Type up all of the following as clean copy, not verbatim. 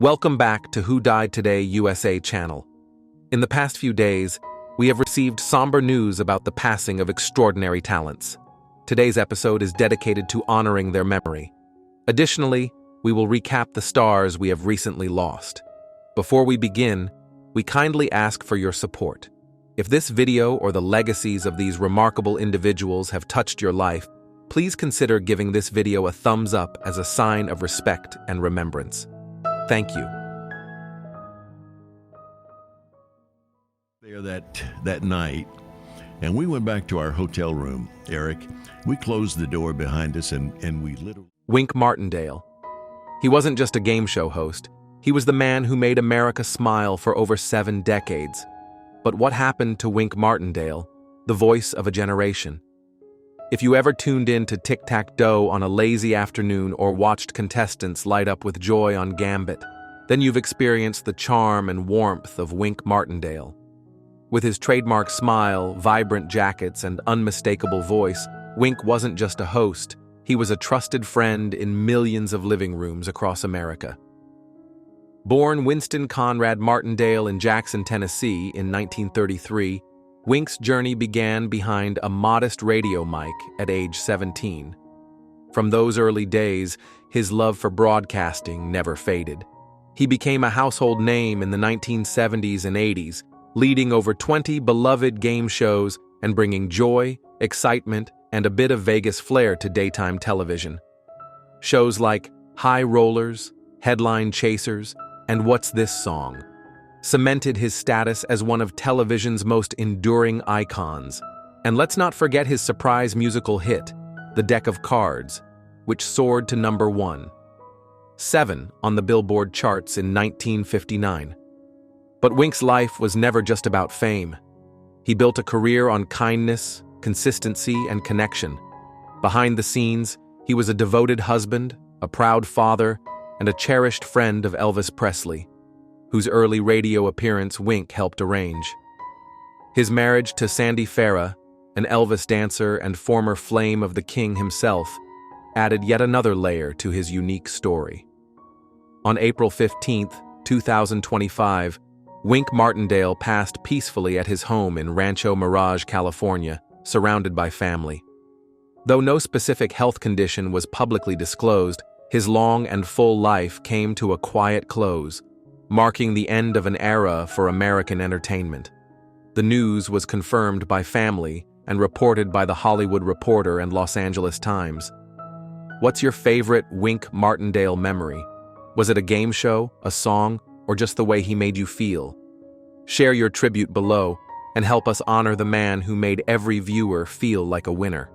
Welcome back to Who Died Today USA channel. In the past few days, we have received somber news about the passing of extraordinary talents. Today's episode is dedicated to honoring their memory. Additionally, we will recap the stars we have recently lost. Before we begin, we kindly ask for your support. If this video or the legacies of these remarkable individuals have touched your life, please consider giving this video a thumbs up as a sign of respect and remembrance. Thank you. There that night, and we went back to our hotel room, Eric. We closed the door behind us and we literally... Wink Martindale. He wasn't just a game show host. He was the man who made America smile for over 7 decades. But what happened to Wink Martindale, the voice of a generation? If you ever tuned in to Tic-Tac-Dough on a lazy afternoon or watched contestants light up with joy on Gambit, then you've experienced the charm and warmth of Wink Martindale. With his trademark smile, vibrant jackets, and unmistakable voice, Wink wasn't just a host, he was a trusted friend in millions of living rooms across America. Born Winston Conrad Martindale in Jackson, Tennessee in 1933, Wink's journey began behind a modest radio mic at age 17. From those early days, his love for broadcasting never faded. He became a household name in the 1970s and 80s, leading over 20 beloved game shows and bringing joy, excitement, and a bit of Vegas flair to daytime television. Shows like High Rollers, Headline Chasers, and What's This Song cemented his status as one of television's most enduring icons. And let's not forget his surprise musical hit, The Deck of Cards, which soared to number 7 on the Billboard charts in 1959. But Wink's life was never just about fame. He built a career on kindness, consistency, and connection. Behind the scenes, he was a devoted husband, a proud father, and a cherished friend of Elvis Presley, whose early radio appearance Wink helped arrange. His marriage to Sandy Farah, an Elvis dancer and former flame of the King himself, added yet another layer to his unique story. On April 15, 2025, Wink Martindale passed peacefully at his home in Rancho Mirage, California, surrounded by family. Though no specific health condition was publicly disclosed, his long and full life came to a quiet close, marking the end of an era for American entertainment. The news was confirmed by family and reported by The Hollywood Reporter and Los Angeles Times. What's your favorite Wink Martindale memory? Was it a game show, a song, or just the way he made you feel? Share your tribute below and help us honor the man who made every viewer feel like a winner.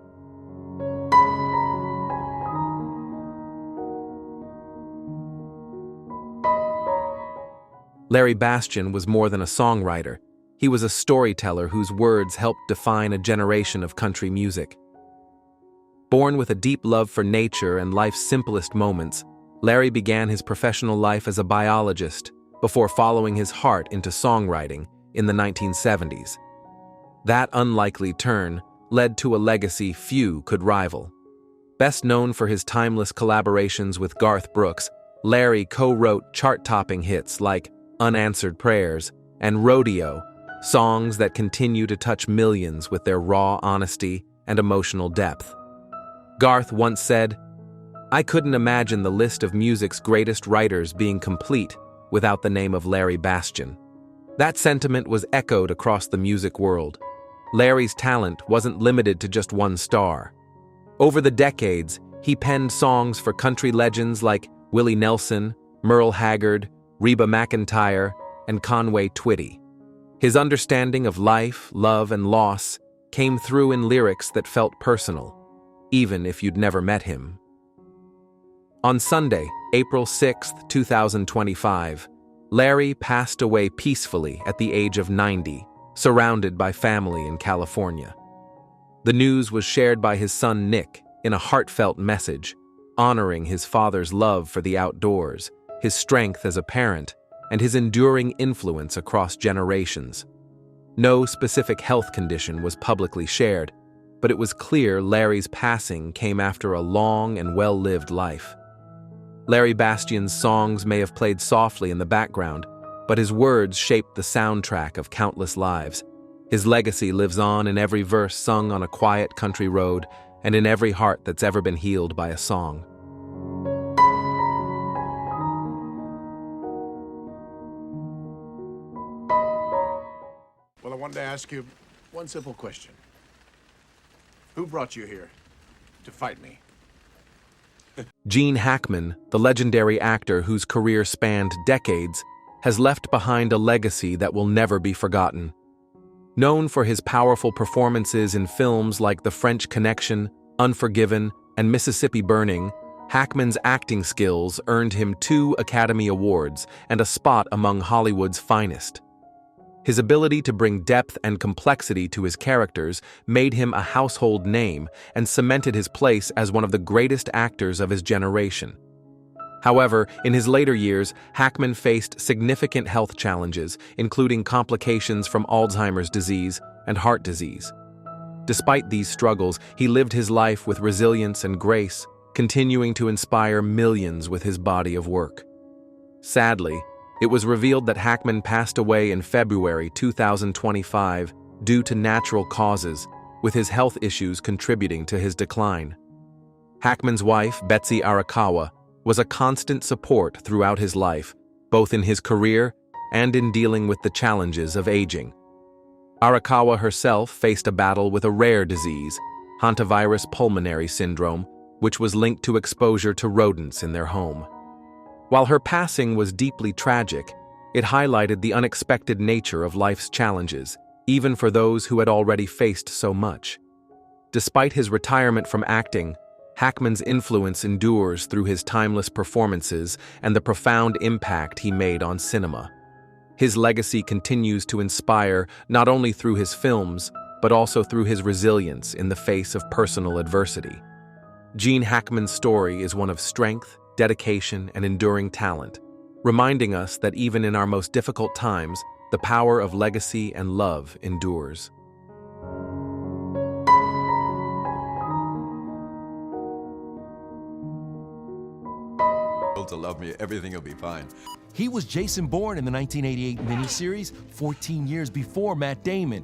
Larry Bastion was more than a songwriter. He was a storyteller whose words helped define a generation of country music. Born with a deep love for nature and life's simplest moments, Larry began his professional life as a biologist before following his heart into songwriting in the 1970s. That unlikely turn led to a legacy few could rival. Best known for his timeless collaborations with Garth Brooks, Larry co-wrote chart-topping hits like Unanswered Prayers and Rodeo, songs that continue to touch millions with their raw honesty and emotional depth. Garth once said, "I couldn't imagine the list of music's greatest writers being complete without the name of Larry Bastion." That sentiment was echoed across the music world. Larry's talent wasn't limited to just one star. Over the decades, he penned songs for country legends like Willie Nelson, Merle Haggard, Reba McEntire, and Conway Twitty. His understanding of life, love, and loss came through in lyrics that felt personal, even if you'd never met him. On Sunday, April 6, 2025, Larry passed away peacefully at the age of 90, surrounded by family in California. The news was shared by his son Nick in a heartfelt message, honoring his father's love for the outdoors, his strength as a parent, and his enduring influence across generations. No specific health condition was publicly shared, but it was clear Larry's passing came after a long and well-lived life. Larry Bastion's songs may have played softly in the background, but his words shaped the soundtrack of countless lives. His legacy lives on in every verse sung on a quiet country road and in every heart that's ever been healed by a song. Well, I wanted to ask you one simple question. Who brought you here to fight me? Gene Hackman, the legendary actor whose career spanned decades, has left behind a legacy that will never be forgotten. Known for his powerful performances in films like The French Connection, Unforgiven, and Mississippi Burning, Hackman's acting skills earned him 2 Academy Awards and a spot among Hollywood's finest. His ability to bring depth and complexity to his characters made him a household name and cemented his place as one of the greatest actors of his generation. However, in his later years, Hackman faced significant health challenges, including complications from Alzheimer's disease and heart disease. Despite these struggles, he lived his life with resilience and grace, continuing to inspire millions with his body of work. Sadly, it was revealed that Hackman passed away in February 2025 due to natural causes, with his health issues contributing to his decline. Hackman's wife, Betsy Arakawa, was a constant support throughout his life, both in his career and in dealing with the challenges of aging. Arakawa herself faced a battle with a rare disease, hantavirus pulmonary syndrome, which was linked to exposure to rodents in their home. While her passing was deeply tragic, it highlighted the unexpected nature of life's challenges, even for those who had already faced so much. Despite his retirement from acting, Hackman's influence endures through his timeless performances and the profound impact he made on cinema. His legacy continues to inspire not only through his films, but also through his resilience in the face of personal adversity. Gene Hackman's story is one of strength, dedication, and enduring talent, reminding us that even in our most difficult times, the power of legacy and love endures. To love me, everything will be fine. He was Jason Bourne in the 1988 miniseries, 14 years before Matt Damon.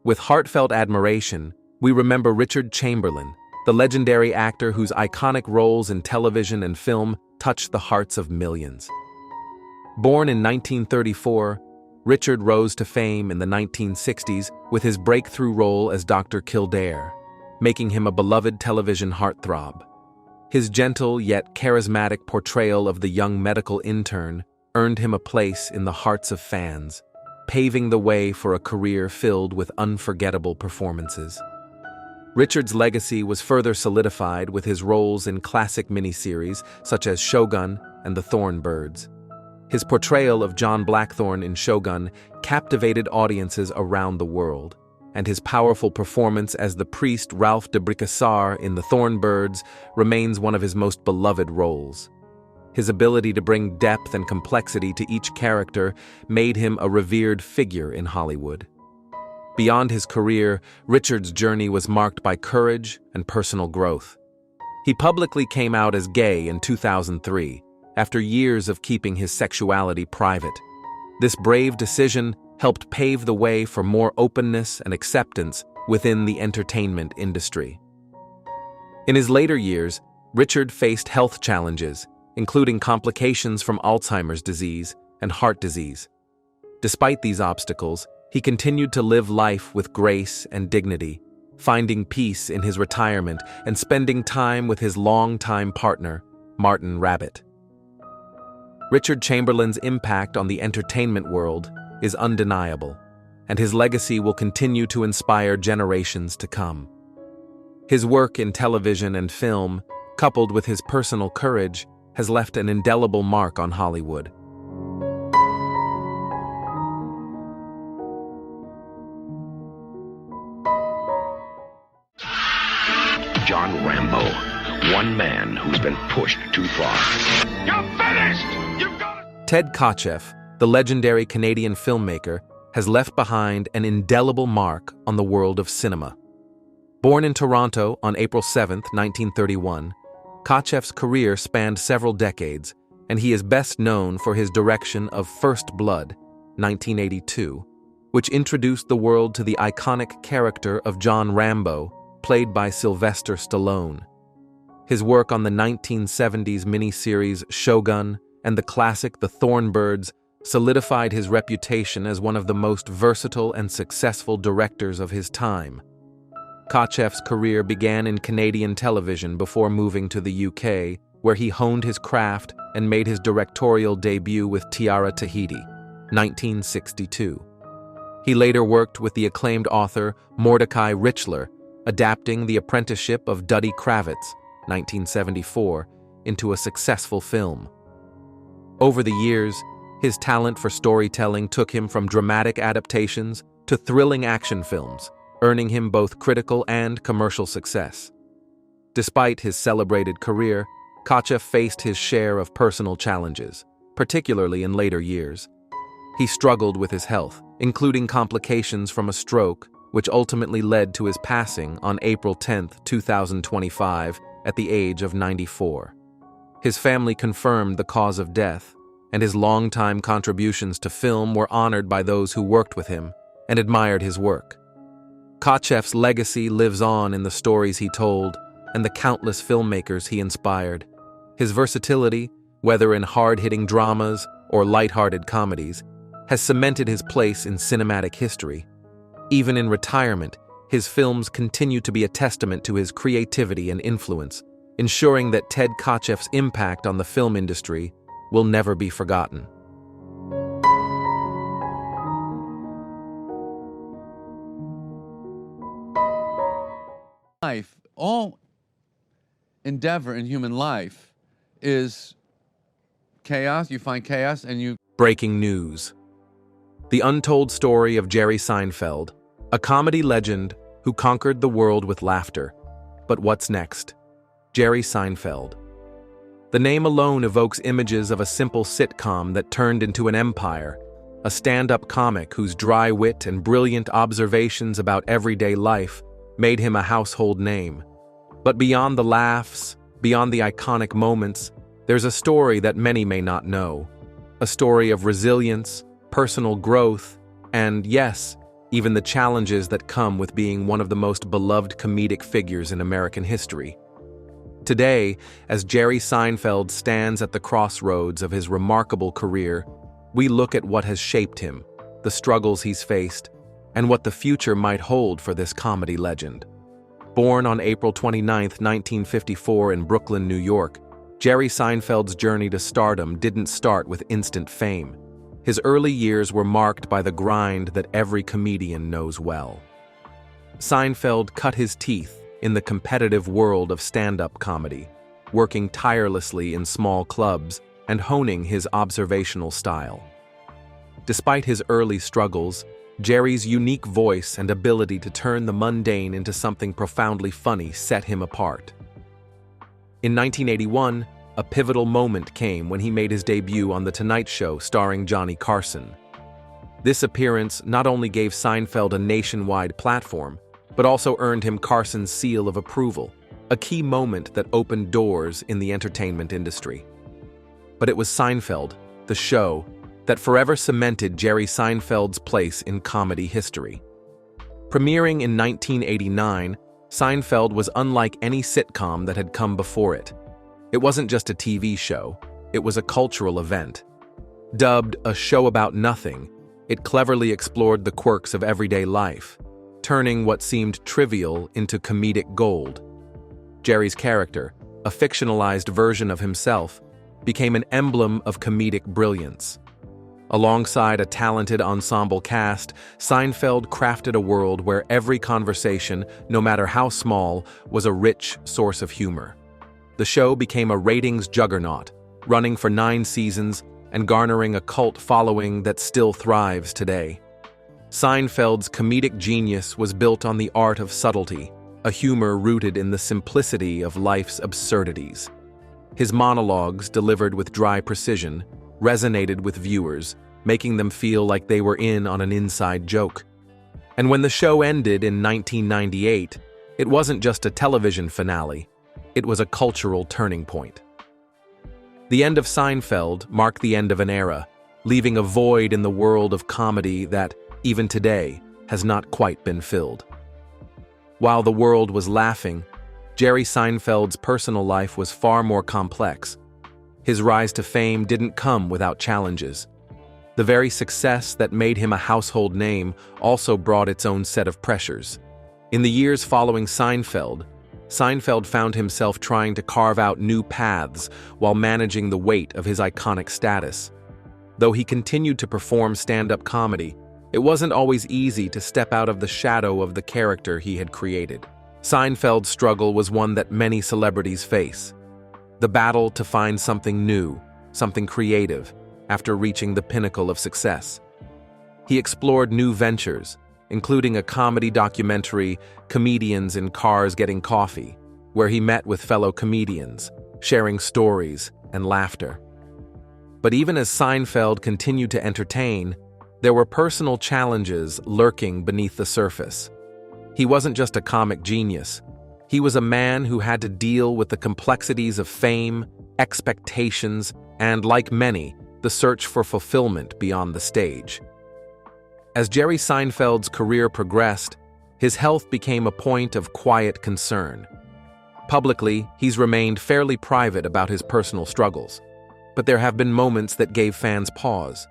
With heartfelt admiration, we remember Richard Chamberlain, the legendary actor whose iconic roles in television and film touched the hearts of millions. Born in 1934, Richard rose to fame in the 1960s with his breakthrough role as Dr. Kildare, making him a beloved television heartthrob. His gentle yet charismatic portrayal of the young medical intern earned him a place in the hearts of fans, paving the way for a career filled with unforgettable performances. Richard's legacy was further solidified with his roles in classic miniseries such as Shogun and The Thorn Birds. His portrayal of John Blackthorne in Shogun captivated audiences around the world, and his powerful performance as the priest Ralph de Bricassar in The Thorn Birds remains one of his most beloved roles. His ability to bring depth and complexity to each character made him a revered figure in Hollywood. Beyond his career, Richard's journey was marked by courage and personal growth. He publicly came out as gay in 2003, after years of keeping his sexuality private. This brave decision helped pave the way for more openness and acceptance within the entertainment industry. In his later years, Richard faced health challenges, including complications from Alzheimer's disease and heart disease. Despite these obstacles, he continued to live life with grace and dignity, finding peace in his retirement and spending time with his longtime partner, Martin Rabbit. Richard Chamberlain's impact on the entertainment world is undeniable, and his legacy will continue to inspire generations to come. His work in television and film, coupled with his personal courage, has left an indelible mark on Hollywood. John Rambo, one man who's been pushed too far. You're finished! You've got it! Ted Kachch, the legendary Canadian filmmaker, has left behind an indelible mark on the world of cinema. Born in Toronto on April 7, 1931, Kachch's career spanned several decades, and he is best known for his direction of First Blood, 1982, which introduced the world to the iconic character of John Rambo, played by Sylvester Stallone. His work on the 1970s miniseries Shogun and the classic The Thornbirds solidified his reputation as one of the most versatile and successful directors of his time. Kachch's career began in Canadian television before moving to the UK, where he honed his craft and made his directorial debut with Tiara Tahiti, 1962. He later worked with the acclaimed author Mordecai Richler, adapting The Apprenticeship of Duddy Kravitz, 1974, into a successful film. Over the years, his talent for storytelling took him from dramatic adaptations to thrilling action films, earning him both critical and commercial success. Despite his celebrated career, Kachch faced his share of personal challenges, particularly in later years. He struggled with his health, including complications from a stroke, which ultimately led to his passing on April 10, 2025, at the age of 94. His family confirmed the cause of death, and his longtime contributions to film were honored by those who worked with him and admired his work. Kachch's legacy lives on in the stories he told and the countless filmmakers he inspired. His versatility, whether in hard-hitting dramas or light-hearted comedies, has cemented his place in cinematic history. Even in retirement, his films continue to be a testament to his creativity and influence, ensuring that Ted Kachch's impact on the film industry will never be forgotten. Life, all endeavor in human life is chaos. You find chaos and you... Breaking news. The untold story of Jerry Seinfeld, a comedy legend who conquered the world with laughter. But what's next? Jerry Seinfeld. The name alone evokes images of a simple sitcom that turned into an empire, a stand-up comic whose dry wit and brilliant observations about everyday life made him a household name. But beyond the laughs, beyond the iconic moments, there's a story that many may not know. A story of resilience, personal growth, and yes, even the challenges that come with being one of the most beloved comedic figures in American history. Today, as Jerry Seinfeld stands at the crossroads of his remarkable career, we look at what has shaped him, the struggles he's faced, and what the future might hold for this comedy legend. Born on April 29, 1954 in Brooklyn, New York, Jerry Seinfeld's journey to stardom didn't start with instant fame. His early years were marked by the grind that every comedian knows well. Seinfeld cut his teeth in the competitive world of stand-up comedy, working tirelessly in small clubs and honing his observational style. Despite his early struggles, Jerry's unique voice and ability to turn the mundane into something profoundly funny set him apart. In 1981, a pivotal moment came when he made his debut on The Tonight Show starring Johnny Carson. This appearance not only gave Seinfeld a nationwide platform, but also earned him Carson's seal of approval, a key moment that opened doors in the entertainment industry. But it was Seinfeld, the show, that forever cemented Jerry Seinfeld's place in comedy history. Premiering in 1989, Seinfeld was unlike any sitcom that had come before it. It wasn't just a TV show, it was a cultural event. Dubbed a show about nothing, it cleverly explored the quirks of everyday life, turning what seemed trivial into comedic gold. Jerry's character, a fictionalized version of himself, became an emblem of comedic brilliance. Alongside a talented ensemble cast, Seinfeld crafted a world where every conversation, no matter how small, was a rich source of humor. The show became a ratings juggernaut, running for 9 seasons and garnering a cult following that still thrives today. Seinfeld's comedic genius was built on the art of subtlety, a humor rooted in the simplicity of life's absurdities. His monologues, delivered with dry precision, resonated with viewers, making them feel like they were in on an inside joke. And when the show ended in 1998, it wasn't just a television finale. It was a cultural turning point. The end of Seinfeld marked the end of an era, leaving a void in the world of comedy that, even today, has not quite been filled. While the world was laughing, Jerry Seinfeld's personal life was far more complex. His rise to fame didn't come without challenges. The very success that made him a household name also brought its own set of pressures. In the years following Seinfeld found himself trying to carve out new paths while managing the weight of his iconic status. Though he continued to perform stand-up comedy, it wasn't always easy to step out of the shadow of the character he had created. Seinfeld's struggle was one that many celebrities face. The battle to find something new, something creative, after reaching the pinnacle of success. He explored new ventures, including a comedy documentary, Comedians in Cars Getting Coffee, where he met with fellow comedians, sharing stories and laughter. But even as Seinfeld continued to entertain, there were personal challenges lurking beneath the surface. He wasn't just a comic genius. He was a man who had to deal with the complexities of fame, expectations, and, like many, the search for fulfillment beyond the stage. As Jerry Seinfeld's career progressed, his health became a point of quiet concern. Publicly, he's remained fairly private about his personal struggles, but there have been moments that gave fans pause.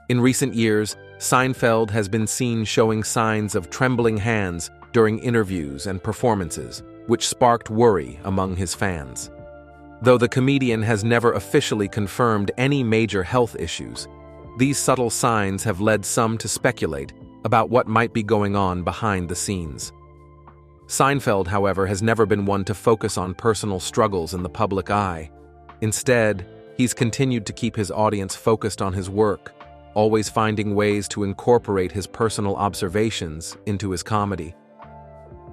In recent years, Seinfeld has been seen showing signs of trembling hands during interviews and performances, which sparked worry among his fans. Though the comedian has never officially confirmed any major health issues, these subtle signs have led some to speculate about what might be going on behind the scenes. Seinfeld, however, has never been one to focus on personal struggles in the public eye. Instead, he's continued to keep his audience focused on his work, always finding ways to incorporate his personal observations into his comedy.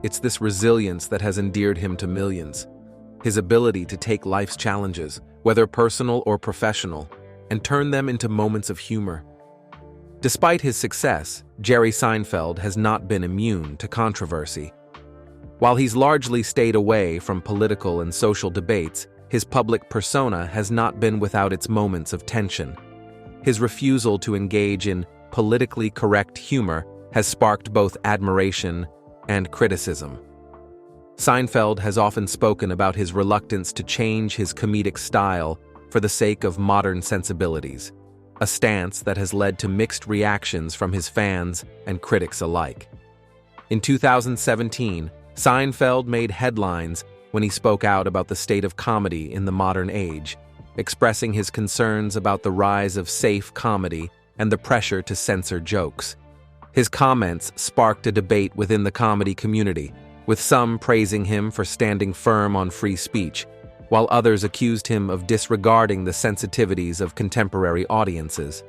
It's this resilience that has endeared him to millions. His ability to take life's challenges, whether personal or professional, and turn them into moments of humor. Despite his success, Jerry Seinfeld has not been immune to controversy. While he's largely stayed away from political and social debates, his public persona has not been without its moments of tension. His refusal to engage in politically correct humor has sparked both admiration and criticism. Seinfeld has often spoken about his reluctance to change his comedic style for the sake of modern sensibilities, a stance that has led to mixed reactions from his fans and critics alike. In 2017, Seinfeld made headlines when he spoke out about the state of comedy in the modern age, expressing his concerns about the rise of safe comedy and the pressure to censor jokes. His comments sparked a debate within the comedy community, with some praising him for standing firm on free speech, while others accused him of disregarding the sensitivities of contemporary audiences.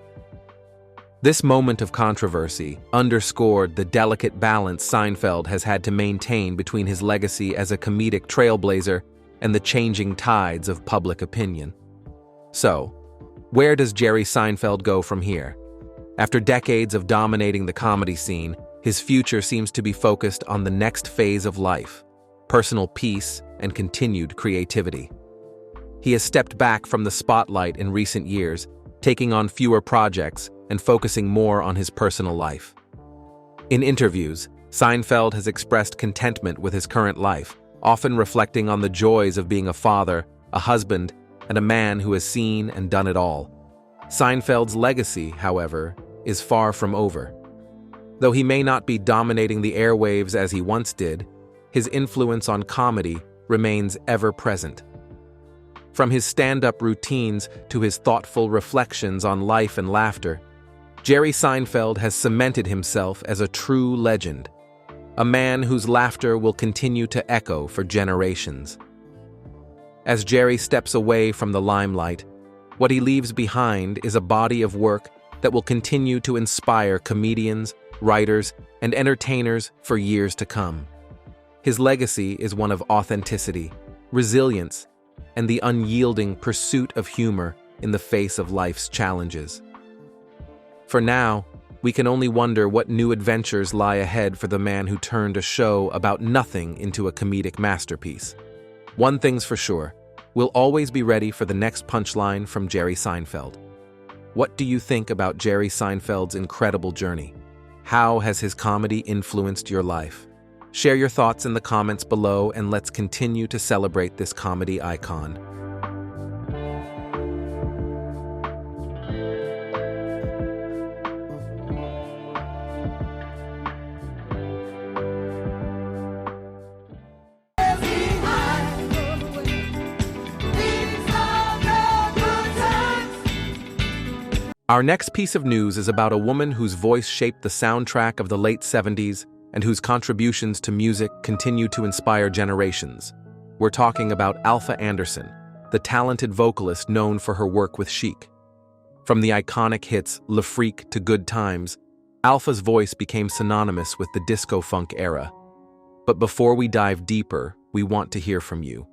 This moment of controversy underscored the delicate balance Seinfeld has had to maintain between his legacy as a comedic trailblazer and the changing tides of public opinion. So, where does Jerry Seinfeld go from here? After decades of dominating the comedy scene, his future seems to be focused on the next phase of life, personal peace and continued creativity. He has stepped back from the spotlight in recent years, taking on fewer projects and focusing more on his personal life. In interviews, Seinfeld has expressed contentment with his current life, often reflecting on the joys of being a father, a husband, and a man who has seen and done it all. Seinfeld's legacy, however, is far from over. Though he may not be dominating the airwaves as he once did, his influence on comedy remains ever present. From his stand-up routines to his thoughtful reflections on life and laughter, Jerry Seinfeld has cemented himself as a true legend, a man whose laughter will continue to echo for generations. As Jerry steps away from the limelight, what he leaves behind is a body of work that will continue to inspire comedians, writers, and entertainers for years to come. His legacy is one of authenticity, resilience, and the unyielding pursuit of humor in the face of life's challenges. For now, we can only wonder what new adventures lie ahead for the man who turned a show about nothing into a comedic masterpiece. One thing's for sure, we'll always be ready for the next punchline from Jerry Seinfeld. What do you think about Jerry Seinfeld's incredible journey? How has his comedy influenced your life? Share your thoughts in the comments below, and let's continue to celebrate this comedy icon. Our next piece of news is about a woman whose voice shaped the soundtrack of the late 70s and whose contributions to music continue to inspire generations. We're talking about Alfa Anderson, the talented vocalist known for her work with Chic. From the iconic hits Le Freak to Good Times, Alfa's voice became synonymous with the disco-funk era. But before we dive deeper, we want to hear from you.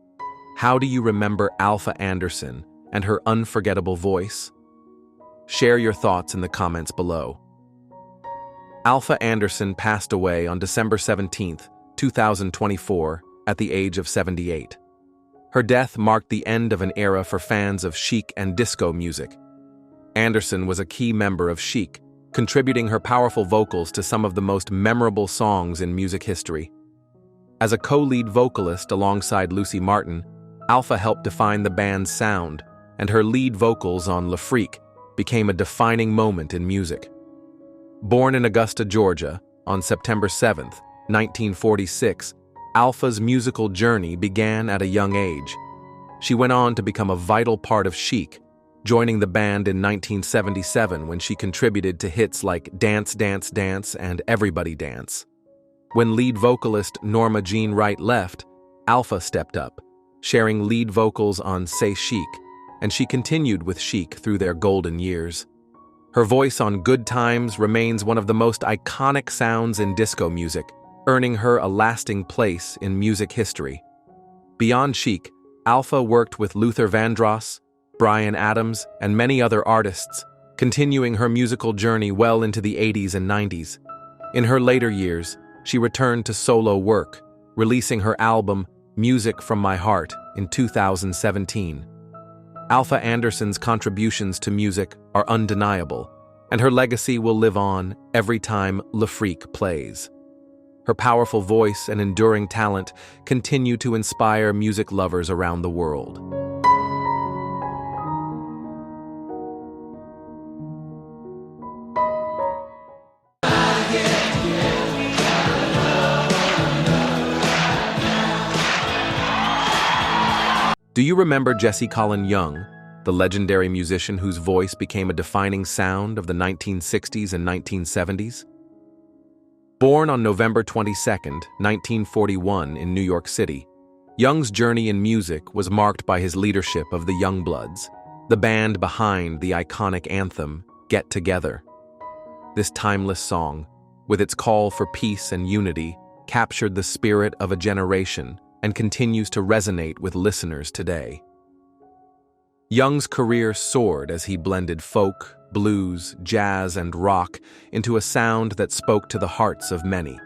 How do you remember Alfa Anderson and her unforgettable voice? Share your thoughts in the comments below. Alfa Anderson passed away on December 17, 2024, at the age of 78. Her death marked the end of an era for fans of Chic and disco music. Anderson was a key member of Chic, contributing her powerful vocals to some of the most memorable songs in music history. As a co-lead vocalist alongside Lucy Martin, Alfa helped define the band's sound, and her lead vocals on Le Freak became a defining moment in music. Born in Augusta, Georgia, on September 7, 1946, Alfa's musical journey began at a young age. She went on to become a vital part of Chic, joining the band in 1977 when she contributed to hits like Dance, Dance, Dance and Everybody Dance. When lead vocalist Norma Jean Wright left, Alfa stepped up, sharing lead vocals on Say Chic, and she continued with Chic through their golden years. Her voice on Good Times remains one of the most iconic sounds in disco music, earning her a lasting place in music history. Beyond Chic, Alfa worked with Luther Vandross, Bryan Adams, and many other artists, continuing her musical journey well into the 80s and 90s. In her later years, she returned to solo work, releasing her album Music from My Heart in 2017. Alfa Anderson's contributions to music are undeniable, and her legacy will live on every time Le Freak plays. Her powerful voice and enduring talent continue to inspire music lovers around the world. Do you remember Jesse Colin Young, the legendary musician whose voice became a defining sound of the 1960s and 1970s? Born on November 22, 1941 in New York City, Young's journey in music was marked by his leadership of the Youngbloods, the band behind the iconic anthem, Get Together. This timeless song, with its call for peace and unity, captured the spirit of a generation and continues to resonate with listeners today. Young's career soared as he blended folk, blues, jazz, and rock into a sound that spoke to the hearts of many.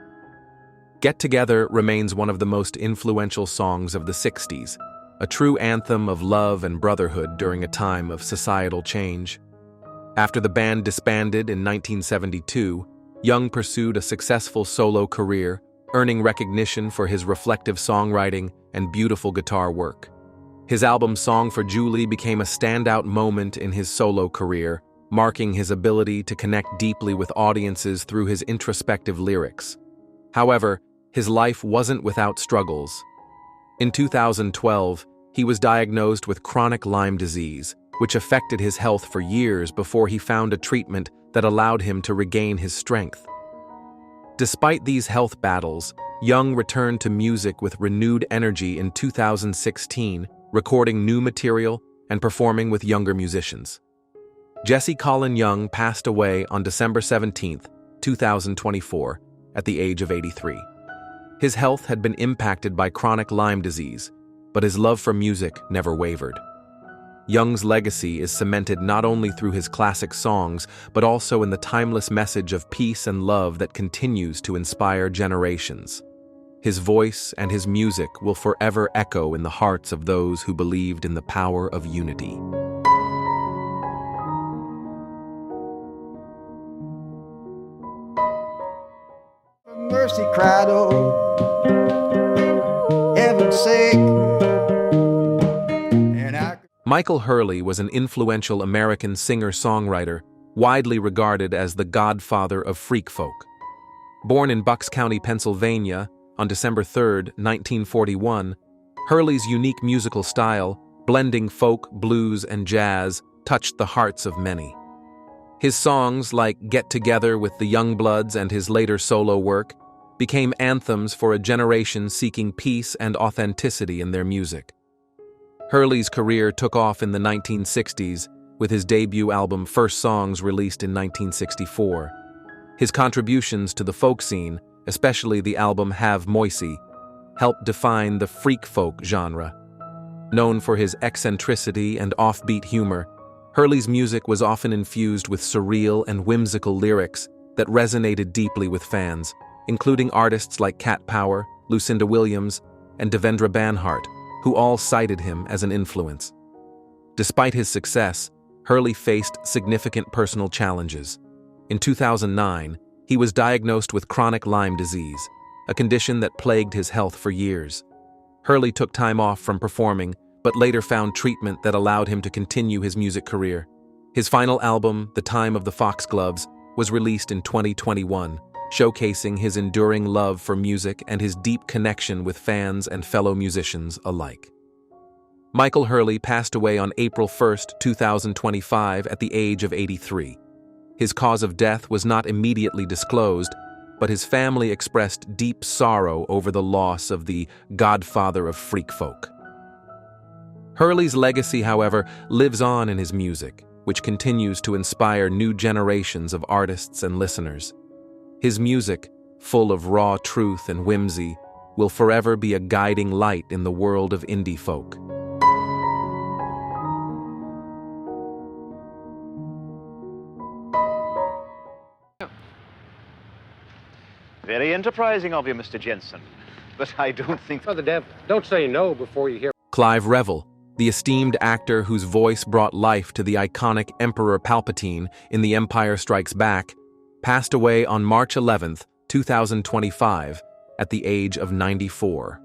Get Together remains one of the most influential songs of the 60s, a true anthem of love and brotherhood during a time of societal change. After the band disbanded in 1972, Young pursued a successful solo career, earning recognition for his reflective songwriting and beautiful guitar work. His album Song for Julie became a standout moment in his solo career, marking his ability to connect deeply with audiences through his introspective lyrics. However, his life wasn't without struggles. In 2012, he was diagnosed with chronic Lyme disease, which affected his health for years before he found a treatment that allowed him to regain his strength. Despite these health battles, Young returned to music with renewed energy in 2016, recording new material and performing with younger musicians. Jesse Colin Young passed away on December 17, 2024, at the age of 83. His health had been impacted by chronic Lyme disease, but his love for music never wavered. Young's legacy is cemented not only through his classic songs, but also in the timeless message of peace and love that continues to inspire generations. His voice and his music will forever echo in the hearts of those who believed in the power of unity. Mercy cried, oh, heaven's sake. Michael Hurley was an influential American singer-songwriter, widely regarded as the godfather of freak folk. Born in Bucks County, Pennsylvania, on December 3, 1941, Hurley's unique musical style, blending folk, blues, and jazz, touched the hearts of many. His songs, like Get Together with the Youngbloods and his later solo work, became anthems for a generation seeking peace and authenticity in their music. Hurley's career took off in the 1960s, with his debut album First Songs released in 1964. His contributions to the folk scene, especially the album Have Moisey, helped define the freak folk genre. Known for his eccentricity and offbeat humor, Hurley's music was often infused with surreal and whimsical lyrics that resonated deeply with fans, including artists like Cat Power, Lucinda Williams, and Devendra Banhart, who all cited him as an influence. Despite his success, Hurley faced significant personal challenges. In 2009, he was diagnosed with chronic Lyme disease, a condition that plagued his health for years. Hurley took time off from performing, but later found treatment that allowed him to continue his music career. His final album, The Time of the Foxgloves, was released in 2021, showcasing his enduring love for music and his deep connection with fans and fellow musicians alike. Michael Hurley passed away on April 1, 2025, at the age of 83. His cause of death was not immediately disclosed, but his family expressed deep sorrow over the loss of the godfather of freak folk. Hurley's legacy, however, lives on in his music, which continues to inspire new generations of artists and listeners. His music, full of raw truth and whimsy, will forever be a guiding light in the world of indie folk. Very enterprising of you, Mr. Jensen. But I don't think... Brother Dev, don't say no before you hear... Clive Revel, the esteemed actor whose voice brought life to the iconic Emperor Palpatine in The Empire Strikes Back, passed away on March 11, 2025, at the age of 94.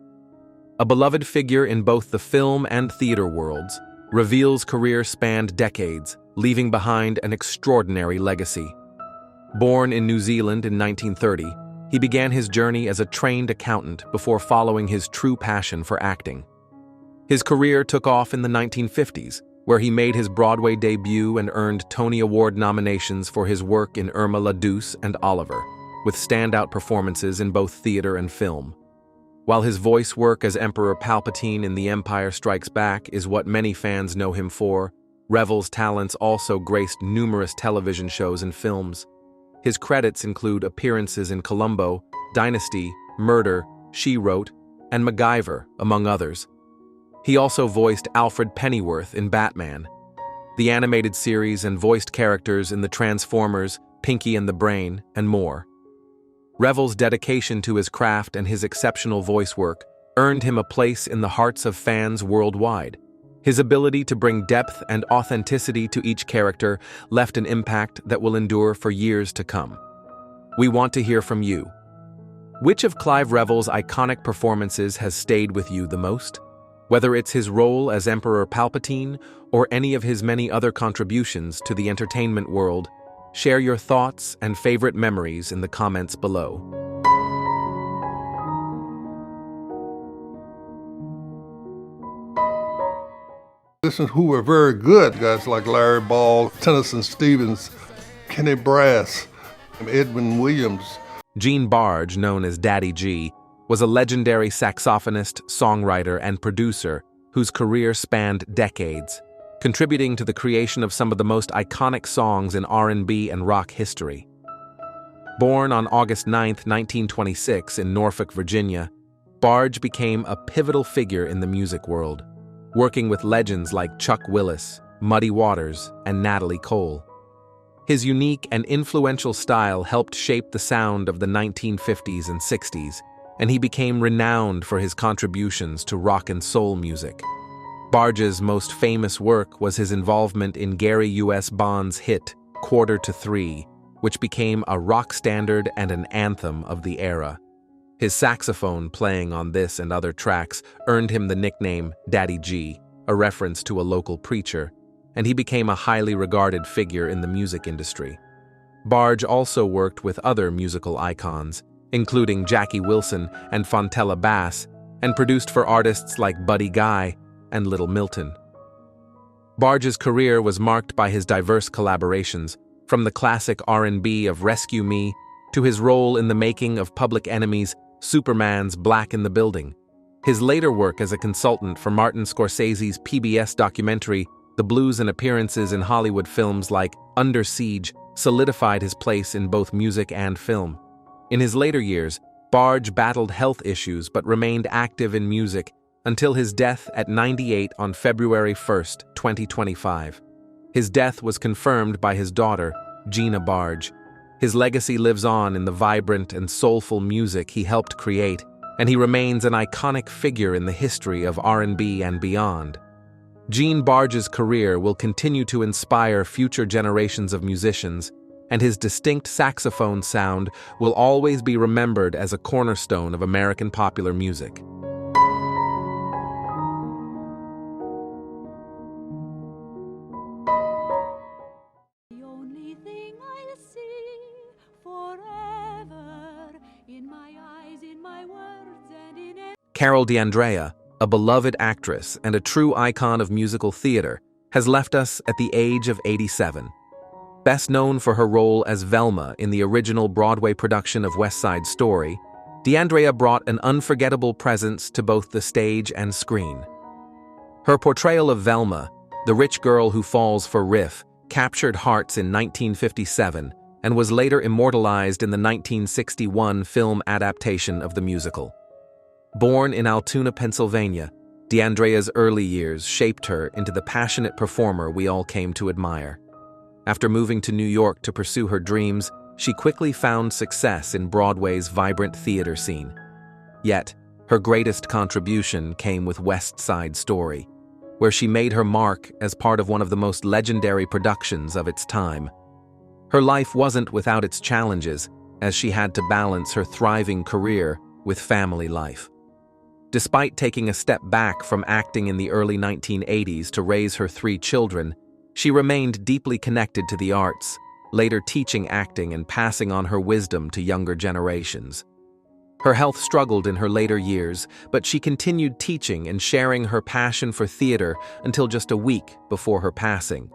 A beloved figure in both the film and theater worlds, Revel's career spanned decades, leaving behind an extraordinary legacy. Born in New Zealand in 1930, he began his journey as a trained accountant before following his true passion for acting. His career took off in the 1950s, where he made his Broadway debut and earned Tony Award nominations for his work in Irma la Douce and Oliver, with standout performances in both theater and film. While his voice work as Emperor Palpatine in The Empire Strikes Back is what many fans know him for, Revel's talents also graced numerous television shows and films. His credits include appearances in Columbo, Dynasty, Murder, She Wrote, and MacGyver, among others. He also voiced Alfred Pennyworth in Batman, the animated series, and voiced characters in the Transformers, Pinky and the Brain, and more. Revel's dedication to his craft and his exceptional voice work earned him a place in the hearts of fans worldwide. His ability to bring depth and authenticity to each character left an impact that will endure for years to come. We want to hear from you. Which of Clive Revel's iconic performances has stayed with you the most? Whether it's his role as Emperor Palpatine or any of his many other contributions to the entertainment world, share your thoughts and favorite memories in the comments below. Listen, who were very good, guys like Larry Ball, Tennyson Stevens, Kenny Brass, Edwin Williams. Gene Barge, known as Daddy G, was a legendary saxophonist, songwriter, and producer whose career spanned decades, contributing to the creation of some of the most iconic songs in R&B and rock history. Born on August 9, 1926 in Norfolk, Virginia, Barge became a pivotal figure in the music world, working with legends like Chuck Willis, Muddy Waters, and Natalie Cole. His unique and influential style helped shape the sound of the 1950s and 60s, and he became renowned for his contributions to rock and soul music. Barge's most famous work was his involvement in Gary U.S. Bond's hit, Quarter to Three, which became a rock standard and an anthem of the era. His saxophone playing on this and other tracks earned him the nickname Daddy G, a reference to a local preacher, and he became a highly regarded figure in the music industry. Barge also worked with other musical icons, including Jackie Wilson and Fontella Bass, and produced for artists like Buddy Guy and Little Milton. Barge's career was marked by his diverse collaborations, from the classic R&B of Rescue Me to his role in the making of Public Enemy's Superman's Black in the Building. His later work as a consultant for Martin Scorsese's PBS documentary The Blues and appearances in Hollywood films like Under Siege solidified his place in both music and film. In his later years, Barge battled health issues but remained active in music until his death at 98 on February 1, 2025. His death was confirmed by his daughter, Gina Barge. His legacy lives on in the vibrant and soulful music he helped create, and he remains an iconic figure in the history of R&B and beyond. Gene Barge's career will continue to inspire future generations of musicians, and his distinct saxophone sound will always be remembered as a cornerstone of American popular music. Carol Dandrea, a beloved actress and a true icon of musical theater, has left us at the age of 87. Best known for her role as Velma in the original Broadway production of West Side Story, Dandrea brought an unforgettable presence to both the stage and screen. Her portrayal of Velma, the rich girl who falls for Riff, captured hearts in 1957 and was later immortalized in the 1961 film adaptation of the musical. Born in Altoona, Pennsylvania, Dandrea's early years shaped her into the passionate performer we all came to admire. After moving to New York to pursue her dreams, she quickly found success in Broadway's vibrant theater scene. Yet, her greatest contribution came with West Side Story, where she made her mark as part of one of the most legendary productions of its time. Her life wasn't without its challenges, as she had to balance her thriving career with family life. Despite taking a step back from acting in the early 1980s to raise her 3 children, she remained deeply connected to the arts, later teaching acting and passing on her wisdom to younger generations. Her health struggled in her later years, but she continued teaching and sharing her passion for theater until just a week before her passing.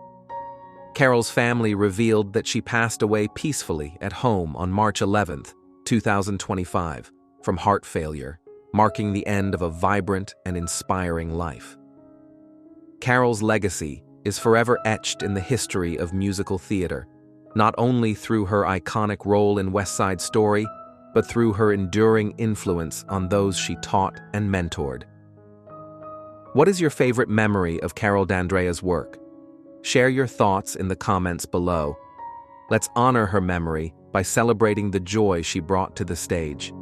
Carol's family revealed that she passed away peacefully at home on March 11, 2025, from heart failure, marking the end of a vibrant and inspiring life. Carol's legacy is forever etched in the history of musical theater, not only through her iconic role in West Side Story, but through her enduring influence on those she taught and mentored. What is your favorite memory of Carol Dandrea's work? Share your thoughts in the comments below. Let's honor her memory by celebrating the joy she brought to the stage.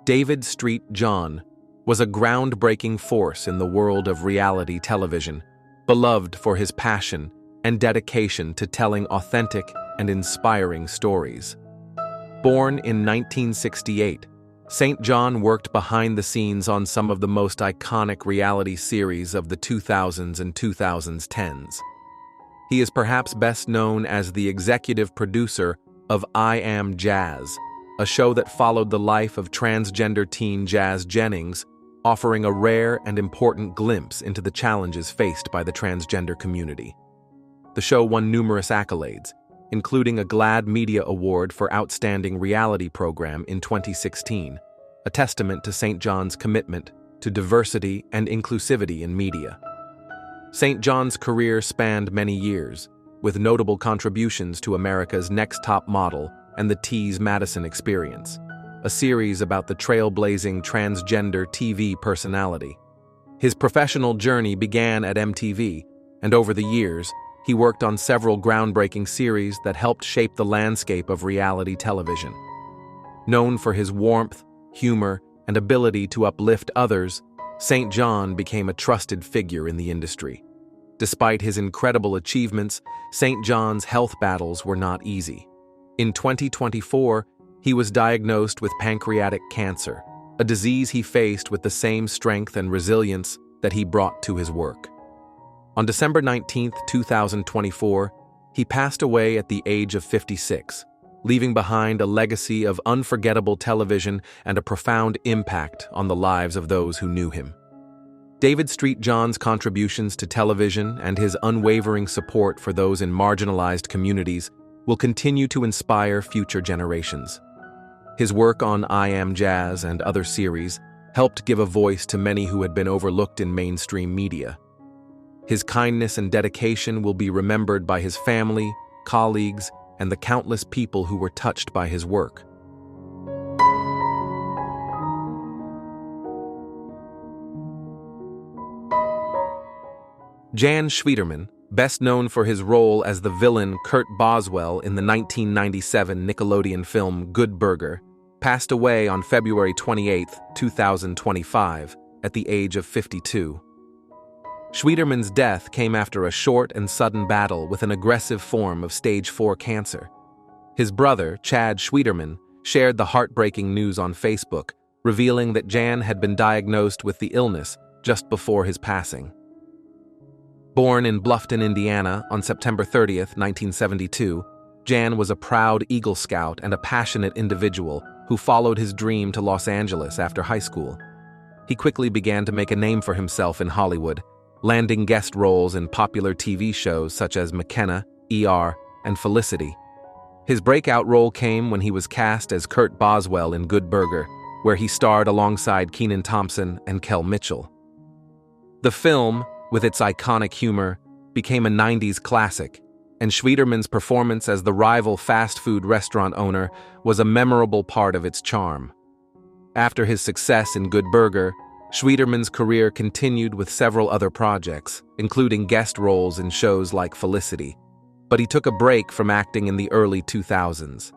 David Street John was a groundbreaking force in the world of reality television, beloved for his passion and dedication to telling authentic and inspiring stories. Born in 1968, St. John worked behind the scenes on some of the most iconic reality series of the 2000s and 2010s. He is perhaps best known as the executive producer of I Am Jazz, a show that followed the life of transgender teen Jazz Jennings, offering a rare and important glimpse into the challenges faced by the transgender community. The show won numerous accolades, including a GLAAD Media Award for Outstanding Reality Program in 2016, a testament to St. John's commitment to diversity and inclusivity in media. St. John's career spanned many years, with notable contributions to America's Next Top Model and the Tease Madison Experience, a series about the trailblazing transgender TV personality. His professional journey began at MTV, and over the years, he worked on several groundbreaking series that helped shape the landscape of reality television. Known for his warmth, humor, and ability to uplift others, St. John became a trusted figure in the industry. Despite his incredible achievements, St. John's health battles were not easy. In 2024, he was diagnosed with pancreatic cancer, a disease he faced with the same strength and resilience that he brought to his work. On December 19, 2024, he passed away at the age of 56, leaving behind a legacy of unforgettable television and a profound impact on the lives of those who knew him. David St. John's contributions to television and his unwavering support for those in marginalized communities will continue to inspire future generations. His work on I Am Jazz and other series helped give a voice to many who had been overlooked in mainstream media. His kindness and dedication will be remembered by his family, colleagues, and the countless people who were touched by his work. Jan Schweitzer, best known for his role as the villain Kurt Boswell in the 1997 Nickelodeon film Good Burger, passed away on February 28, 2025, at the age of 52. Schweitzer's death came after a short and sudden battle with an aggressive form of stage 4 cancer. His brother, Chad Schweitzerman, shared the heartbreaking news on Facebook, revealing that Jan had been diagnosed with the illness just before his passing. Born in Bluffton, Indiana, on September 30, 1972, Jan was a proud Eagle Scout and a passionate individual who followed his dream to Los Angeles after high school. He quickly began to make a name for himself in Hollywood, landing guest roles in popular TV shows such as McKenna, ER, and Felicity. His breakout role came when he was cast as Kurt Boswell in Good Burger, where he starred alongside Kenan Thompson and Kel Mitchell. The film, with its iconic humor, became a 90s classic, and Schweitzerman's performance as the rival fast food restaurant owner was a memorable part of its charm. After his success in Good Burger, Schweitzerman's career continued with several other projects, including guest roles in shows like Felicity, but he took a break from acting in the early 2000s.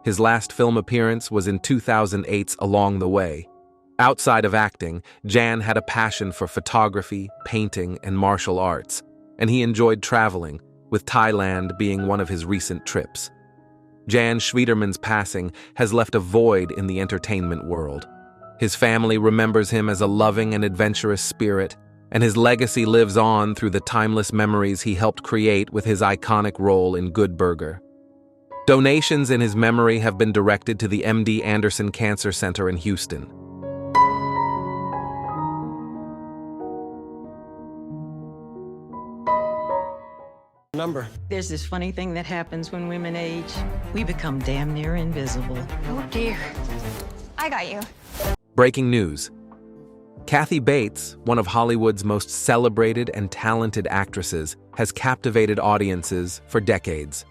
His last film appearance was in 2008's Along the Way. Outside of acting, Jan had a passion for photography, painting, and martial arts, and he enjoyed traveling, with Thailand being one of his recent trips. Jan Schweitzerman's passing has left a void in the entertainment world. His family remembers him as a loving and adventurous spirit, and his legacy lives on through the timeless memories he helped create with his iconic role in Good Burger. Donations in his memory have been directed to the MD Anderson Cancer Center in Houston. There's this funny thing that happens when women age. We become damn near invisible. Oh dear. I got you. Breaking news. Kathy Bates, one of Hollywood's most celebrated and talented actresses, has captivated audiences for decades.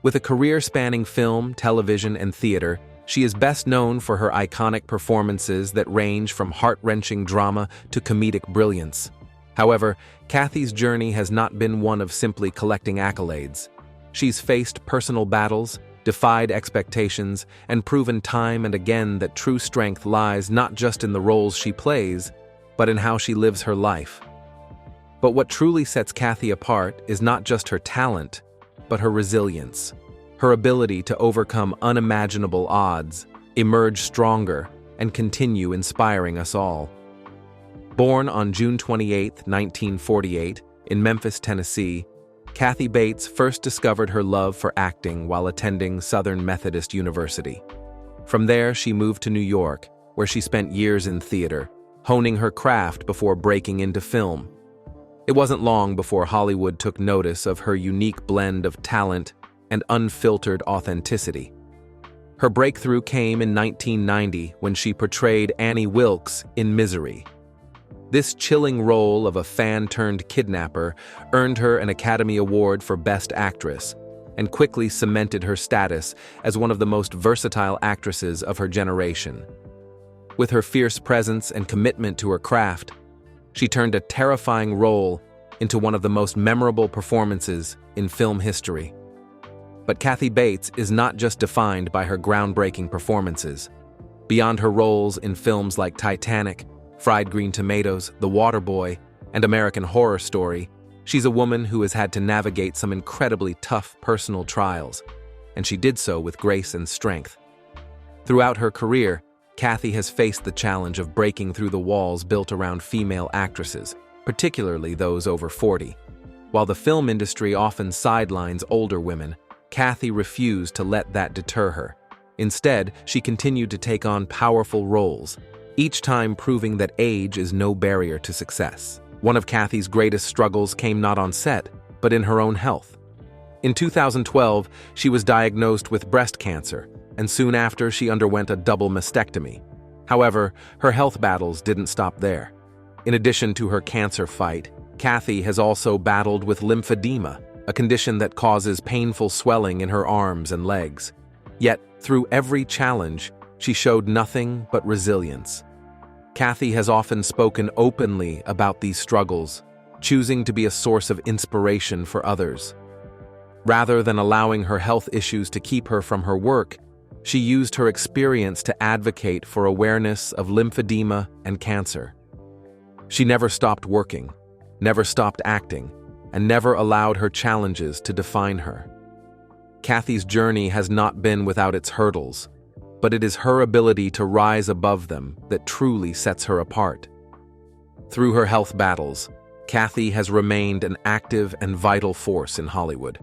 With a career spanning film, television, and theater, she is best known for her iconic performances that range from heart-wrenching drama to comedic brilliance. However, Kathy's journey has not been one of simply collecting accolades. She's faced personal battles, defied expectations, and proven time and again that true strength lies not just in the roles she plays, but in how she lives her life. But what truly sets Kathy apart is not just her talent, but her resilience, her ability to overcome unimaginable odds, emerge stronger, and continue inspiring us all. Born on June 28, 1948, in Memphis, Tennessee, Kathy Bates first discovered her love for acting while attending Southern Methodist University. From there, she moved to New York, where she spent years in theater, honing her craft before breaking into film. It wasn't long before Hollywood took notice of her unique blend of talent and unfiltered authenticity. Her breakthrough came in 1990 when she portrayed Annie Wilkes in Misery. This chilling role of a fan-turned-kidnapper earned her an Academy Award for Best Actress and quickly cemented her status as one of the most versatile actresses of her generation. With her fierce presence and commitment to her craft, she turned a terrifying role into one of the most memorable performances in film history. But Kathy Bates is not just defined by her groundbreaking performances. Beyond her roles in films like Titanic, Fried Green Tomatoes, The Waterboy, and American Horror Story, she's a woman who has had to navigate some incredibly tough personal trials, and she did so with grace and strength. Throughout her career, Kathy has faced the challenge of breaking through the walls built around female actresses, particularly those over 40. While the film industry often sidelines older women, Kathy refused to let that deter her. Instead, she continued to take on powerful roles, each time proving that age is no barrier to success. One of Kathy's greatest struggles came not on set, but in her own health. In 2012, she was diagnosed with breast cancer, and soon after she underwent a double mastectomy. However, her health battles didn't stop there. In addition to her cancer fight, Kathy has also battled with lymphedema, a condition that causes painful swelling in her arms and legs. Yet, through every challenge, she showed nothing but resilience. Kathy has often spoken openly about these struggles, choosing to be a source of inspiration for others. Rather than allowing her health issues to keep her from her work, she used her experience to advocate for awareness of lymphedema and cancer. She never stopped working, never stopped acting, and never allowed her challenges to define her. Kathy's journey has not been without its hurdles, but it is her ability to rise above them that truly sets her apart. Through her health battles, Kathy has remained an active and vital force in Hollywood.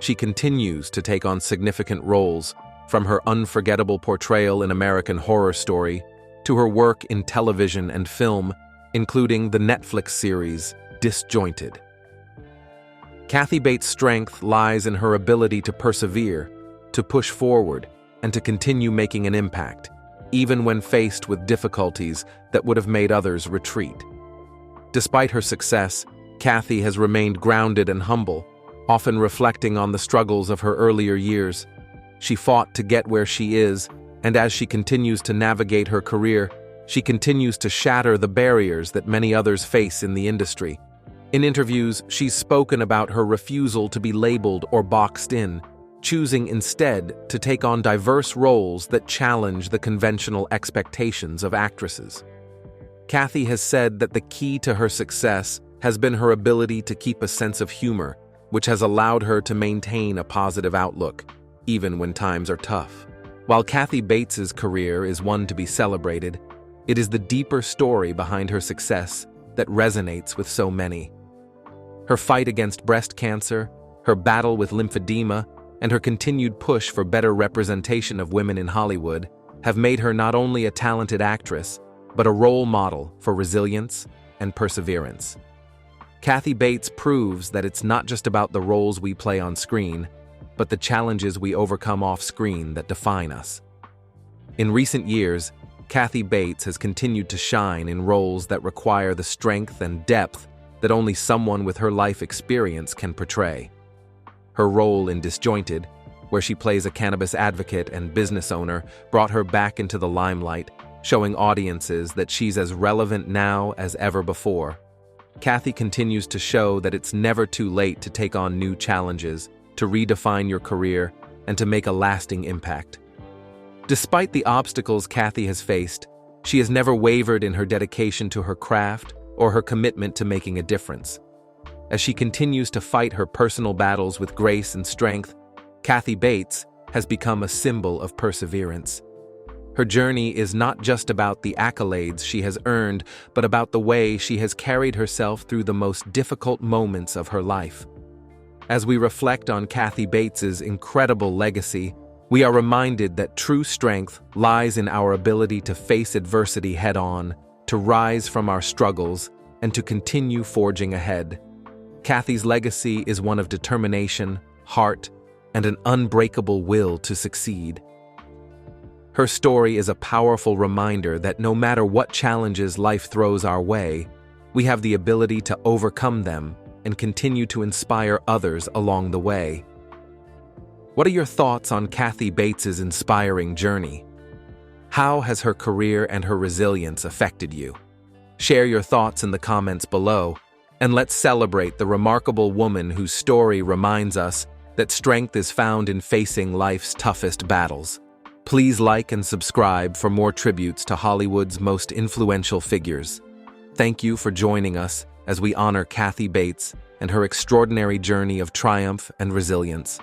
She continues to take on significant roles, from her unforgettable portrayal in American Horror Story to her work in television and film, including the Netflix series Disjointed. Kathy Bates' strength lies in her ability to persevere, to push forward, and to continue making an impact, even when faced with difficulties that would have made others retreat. Despite her success, Kathy has remained grounded and humble, often reflecting on the struggles of her earlier years. She fought to get where she is, and as she continues to navigate her career, she continues to shatter the barriers that many others face in the industry. In interviews, she's spoken about her refusal to be labeled or boxed in, choosing instead to take on diverse roles that challenge the conventional expectations of actresses. Kathy has said that the key to her success has been her ability to keep a sense of humor, which has allowed her to maintain a positive outlook, even when times are tough. While Kathy Bates's career is one to be celebrated, it is the deeper story behind her success that resonates with so many. Her fight against breast cancer, her battle with lymphedema, and her continued push for better representation of women in Hollywood have made her not only a talented actress, but a role model for resilience and perseverance. Kathy Bates proves that it's not just about the roles we play on screen, but the challenges we overcome off-screen that define us. In recent years, Kathy Bates has continued to shine in roles that require the strength and depth that only someone with her life experience can portray. Her role in Disjointed, where she plays a cannabis advocate and business owner, brought her back into the limelight, showing audiences that she's as relevant now as ever before. Kathy continues to show that it's never too late to take on new challenges, to redefine your career, and to make a lasting impact. Despite the obstacles Kathy has faced, she has never wavered in her dedication to her craft or her commitment to making a difference. As she continues to fight her personal battles with grace and strength, Kathy Bates has become a symbol of perseverance. Her journey is not just about the accolades she has earned, but about the way she has carried herself through the most difficult moments of her life. As we reflect on Kathy Bates's incredible legacy, we are reminded that true strength lies in our ability to face adversity head-on, to rise from our struggles, and to continue forging ahead. Kathy's legacy is one of determination, heart, and an unbreakable will to succeed. Her story is a powerful reminder that no matter what challenges life throws our way, we have the ability to overcome them and continue to inspire others along the way. What are your thoughts on Kathy Bates's inspiring journey? How has her career and her resilience affected you? Share your thoughts in the comments below, And let's celebrate the remarkable woman whose story reminds us that strength is found in facing life's toughest battles. Please like and subscribe for more tributes to Hollywood's most influential figures. Thank you for joining us as we honor Kathy Bates and her extraordinary journey of triumph and resilience.